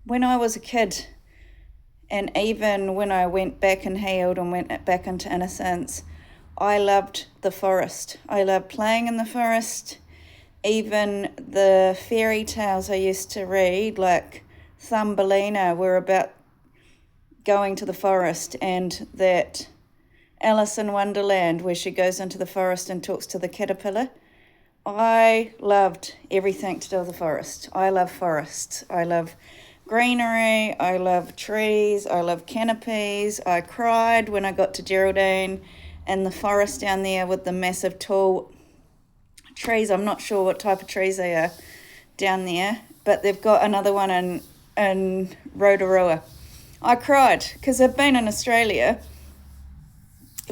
when I was a kid, and even when I went back and healed and went back into innocence, I loved the forest. I loved playing in the forest. Even the fairy tales I used to read, like Thumbelina, were about going to the forest, and that Alice in Wonderland, where she goes into the forest and talks to the caterpillar. I loved everything to do with the forest. I love forests. I love greenery. I love trees. I love canopies. I cried when I got to Geraldine and the forest down there with the massive tall trees. I'm not sure what type of trees they are down there, but they've got another one in Rotorua. I cried because I've been in Australia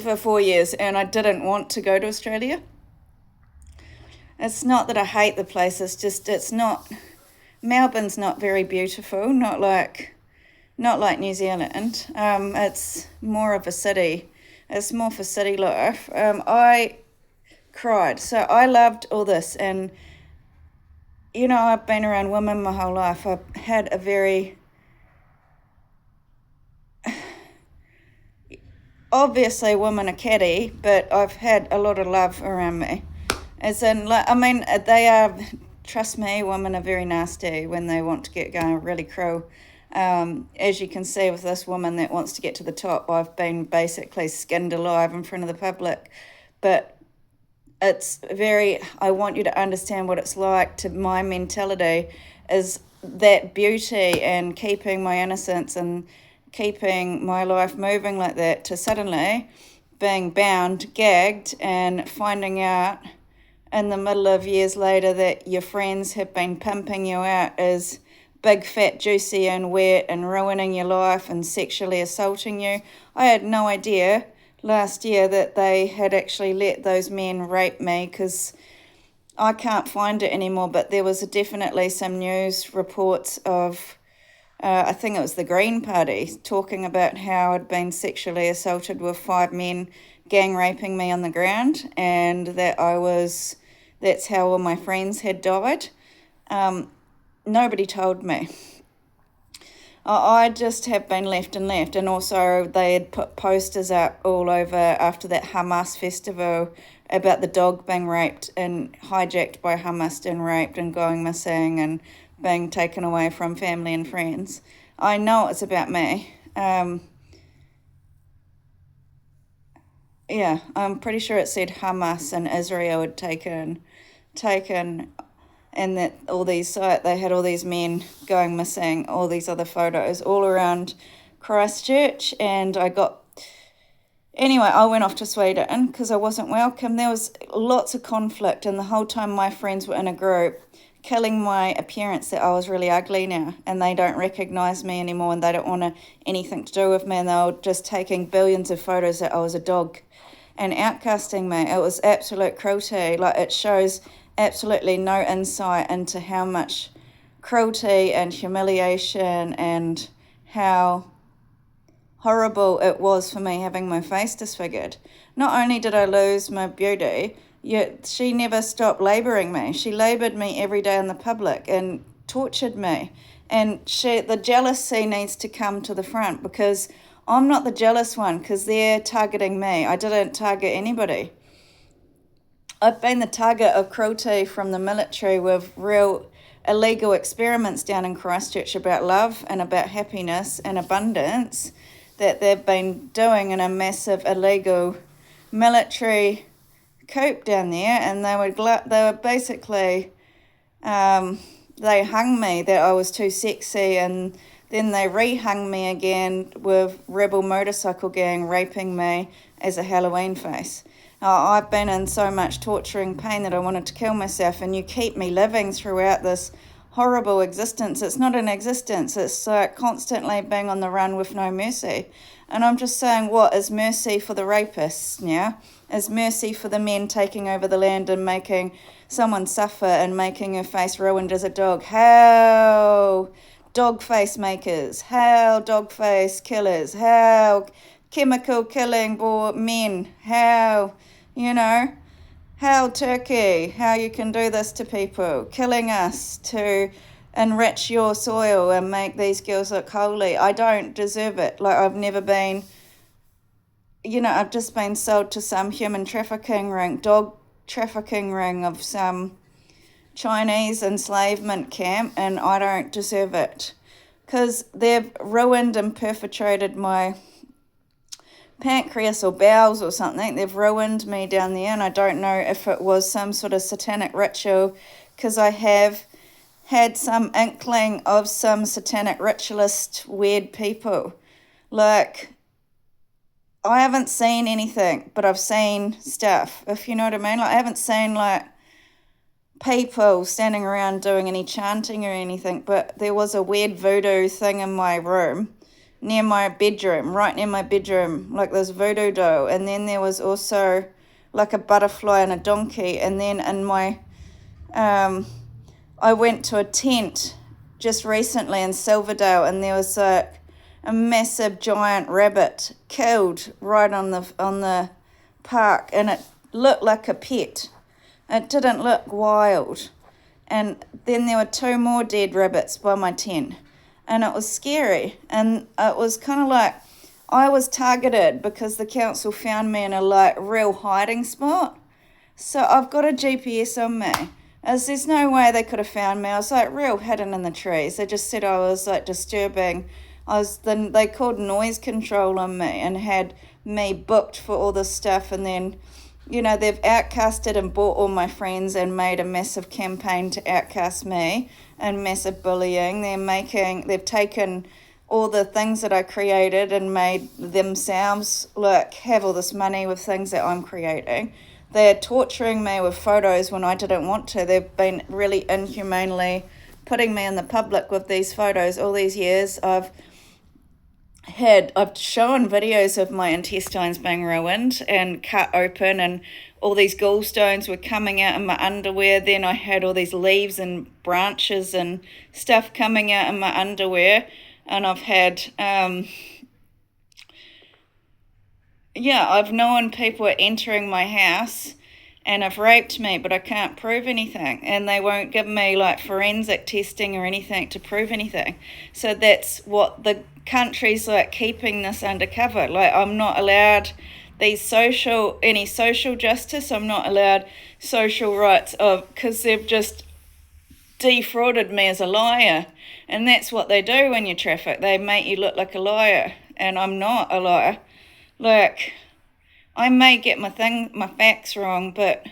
for 4 years and I didn't want to go to Australia. It's not that I hate the place, it's not, Melbourne's not very beautiful, not like New Zealand. It's more of a city. It's more for city life. I cried. So I loved all this, and I've been around women my whole life. I've had a very obviously women are catty, but I've had a lot of love around me. As in, they are, trust me, women are very nasty when they want to get going, really cruel. As you can see with this woman that wants to get to the top, I've been basically skinned alive in front of the public. But I want you to understand what it's like. To my mentality is that beauty and keeping my innocence and keeping my life moving like that, to suddenly being bound, gagged, and finding out in the middle of years later that your friends have been pimping you out as big, fat, juicy and wet and ruining your life and sexually assaulting you. I had no idea last year that they had actually let those men rape me, because I can't find it anymore, but there was definitely some news reports of, I think it was the Green Party, talking about how I'd been sexually assaulted with 5 men gang raping me on the ground, and that's how all my friends had died. Nobody told me. I just have been left, and also they had put posters up all over after that Hamas festival about the dog being raped and hijacked by Hamas and raped and going missing and being taken away from family and friends. I know it's about me. Yeah, I'm pretty sure it said Hamas and Israel had taken, and that they had all these men going missing, all these other photos all around Christchurch, and anyway, I went off to Sweden because I wasn't welcome. There was lots of conflict, and the whole time my friends were in a group killing my appearance, that I was really ugly now, and they don't recognise me anymore, and they don't want anything to do with me, and they were just taking billions of photos that I was a dog and outcasting me. It was absolute cruelty. Like, it shows absolutely no insight into how much cruelty and humiliation and how horrible it was for me having my face disfigured. Not only did I lose my beauty, yet she never stopped labouring me. She laboured me every day in the public and tortured me. And the jealousy needs to come to the front, because I'm not the jealous one, because they're targeting me. I didn't target anybody. I've been the target of cruelty from the military with real illegal experiments down in Christchurch about love and about happiness and abundance that they've been doing in a massive illegal military coup down there. And they were basically, they hung me that I was too sexy, and then they re-hung me again with rebel motorcycle gang raping me as a Halloween face. I've been in so much torturing pain that I wanted to kill myself, and you keep me living throughout this horrible existence. It's not an existence. It's constantly being on the run with no mercy. And I'm just saying, what is mercy for the rapists now? Is mercy for the men taking over the land and making someone suffer and making her face ruined as a dog? How dog face makers, how dog face killers, how chemical killing men, how, how Turkey, how you can do this to people, killing us to enrich your soil and make these girls look holy. I don't deserve it. Like, I've never been, I've just been sold to some human trafficking ring, dog trafficking ring of some Chinese enslavement camp, and I don't deserve it. Because they've ruined and perpetrated my pancreas or bowels or something. They've ruined me down there, and I don't know if it was some sort of satanic ritual, because I have had some inkling of some satanic ritualist weird people. Like, I haven't seen anything, but I've seen stuff, if you know what I mean. Like, I haven't seen, like, people standing around doing any chanting or anything, but there was a weird voodoo thing in my room, near my bedroom, right near my bedroom, like this voodoo doll. And then there was also like a butterfly and a donkey. And then in my, I went to a tent just recently in Silverdale, and there was like a massive giant rabbit killed right on the park, and it looked like a pet. It didn't look wild. And then there were 2 more dead rabbits by my tent. And it was scary. And it was kind of like I was targeted because the council found me in a like real hiding spot. So I've got a GPS on me. As there's no way they could have found me. I was like real hidden in the trees. They just said I was like disturbing. They called noise control on me and had me booked for all this stuff, and then they've outcasted and bought all my friends and made a massive campaign to outcast me and massive bullying. They've taken all the things that I created and made themselves have all this money with things that I'm creating. They're torturing me with photos when I didn't want to. They've been really inhumanely putting me in the public with these photos all these years. I've shown videos of my intestines being ruined and cut open, and all these gallstones were coming out in my underwear. Then I had all these leaves and branches and stuff coming out in my underwear, and I've had I've known people are entering my house and have raped me, but I can't prove anything, and they won't give me like forensic testing or anything to prove anything. So that's what the country's like, keeping this undercover. Like, I'm not allowed any social justice. I'm not allowed social rights because they've just defrauded me as a liar. And that's what they do when you traffic. They make you look like a liar, and I'm not a liar. Like, I may get my facts wrong, but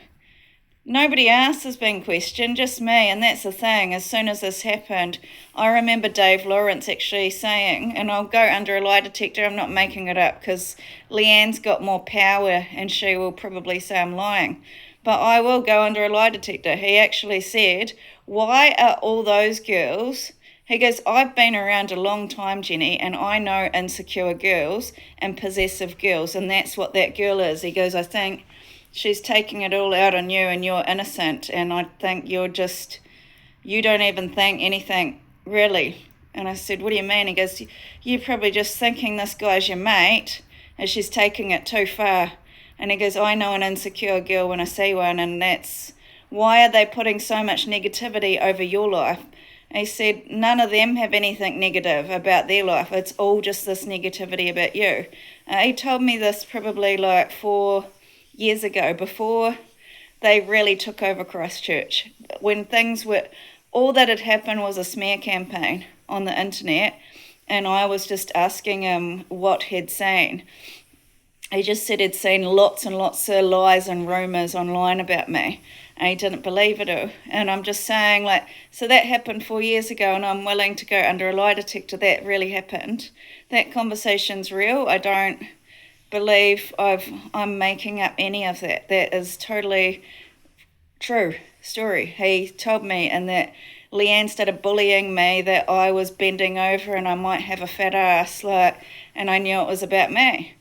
nobody else has been questioned, just me. And that's the thing. As soon as this happened, I remember Dave Lawrence actually saying, and I'll go under a lie detector, I'm not making it up, because Leanne's got more power and she will probably say I'm lying. But I will go under a lie detector. He actually said, why are all those girls... He goes, I've been around a long time, Jenny, and I know insecure girls and possessive girls, and that's what that girl is. He goes, I think she's taking it all out on you, and you're innocent, and I think you don't even think anything, really. And I said, what do you mean? He goes, you're probably just thinking this guy's your mate, and she's taking it too far. And he goes, I know an insecure girl when I see one, and that's, why are they putting so much negativity over your life? He said, none of them have anything negative about their life. It's all just this negativity about you. He told me this probably like 4 years ago, before they really took over Christchurch. When all that had happened was a smear campaign on the internet, and I was just asking him what he'd seen. He just said he'd seen lots and lots of lies and rumours online about me. And he didn't believe it all. And I'm just saying, so that happened 4 years ago, and I'm willing to go under a lie detector. That really happened. That conversation's real. I don't believe I'm making up any of that. That is totally true story. He told me, and that Leanne started bullying me, that I was bending over and I might have a fat ass, and I knew it was about me.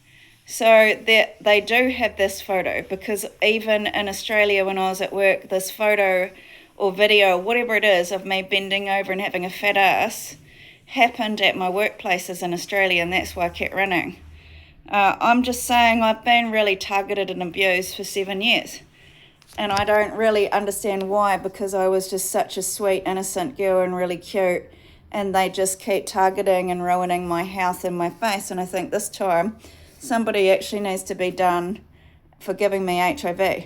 So that they do have this photo, because even in Australia when I was at work, this photo or video, whatever it is, of me bending over and having a fat ass happened at my workplaces in Australia, and that's why I kept running. I'm just saying I've been really targeted and abused for 7 years. And I don't really understand why, because I was just such a sweet, innocent girl and really cute. And they just keep targeting and ruining my health and my face. And I think this time somebody actually needs to be done for giving me HIV.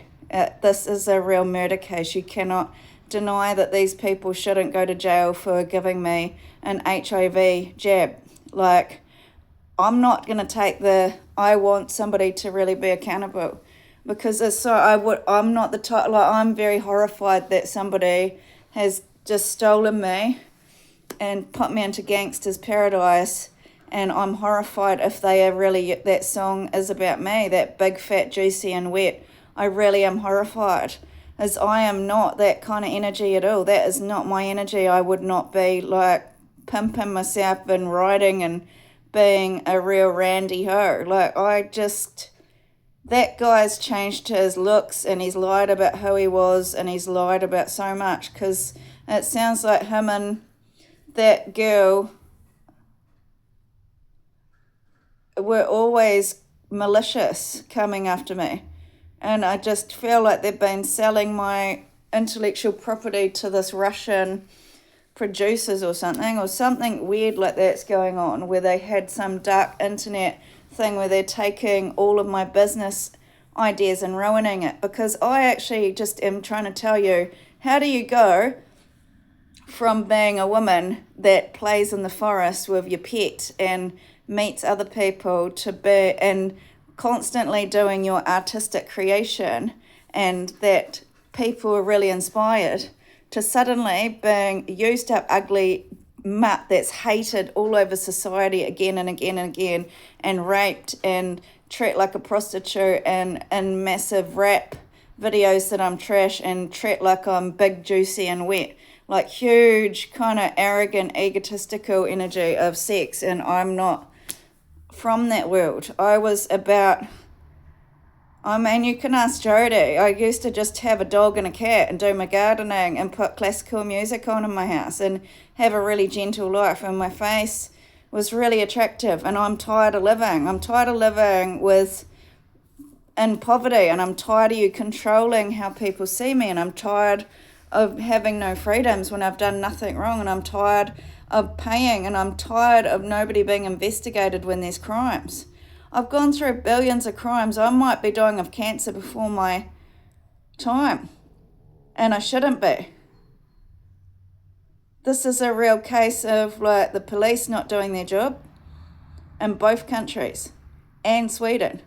This is a real murder case. You cannot deny that these people shouldn't go to jail for giving me an HIV jab. Like, I'm not going to take I want somebody to really be accountable, because I'm not the type, like, I'm very horrified that somebody has just stolen me and put me into gangster's paradise, and I'm horrified if they are really, that song is about me, that big, fat, juicy and wet. I really am horrified, as I am not that kind of energy at all. That is not my energy. I would not be like pimping myself and riding and being a real randy hoe. Like, that guy's changed his looks and he's lied about who he was and he's lied about so much, because it sounds like him and that girl were always malicious coming after me. And I just feel like they've been selling my intellectual property to this Russian producers or something weird like that's going on, where they had some dark internet thing where they're taking all of my business ideas and ruining it. Because I actually just am trying to tell you, how do you go from being a woman that plays in the forest with your pet and meets other people to be and constantly doing your artistic creation, and that people are really inspired, to suddenly being used up ugly mutt that's hated all over society again and again and again, and raped and treated like a prostitute, and massive rap videos that I'm trash, and treat like I'm big, juicy and wet, like huge kind of arrogant, egotistical energy of sex. And I'm not from that world. You can ask Jodie. I used to just have a dog and a cat and do my gardening and put classical music on in my house and have a really gentle life, and my face was really attractive. And I'm tired of living. I'm tired of living in poverty, and I'm tired of you controlling how people see me, and I'm tired of having no freedoms when I've done nothing wrong, and I'm tired of paying, and I'm tired of nobody being investigated when there's crimes. I've gone through billions of crimes. I might be dying of cancer before my time, and I shouldn't be. This is a real case of like the police not doing their job in both countries and Sweden.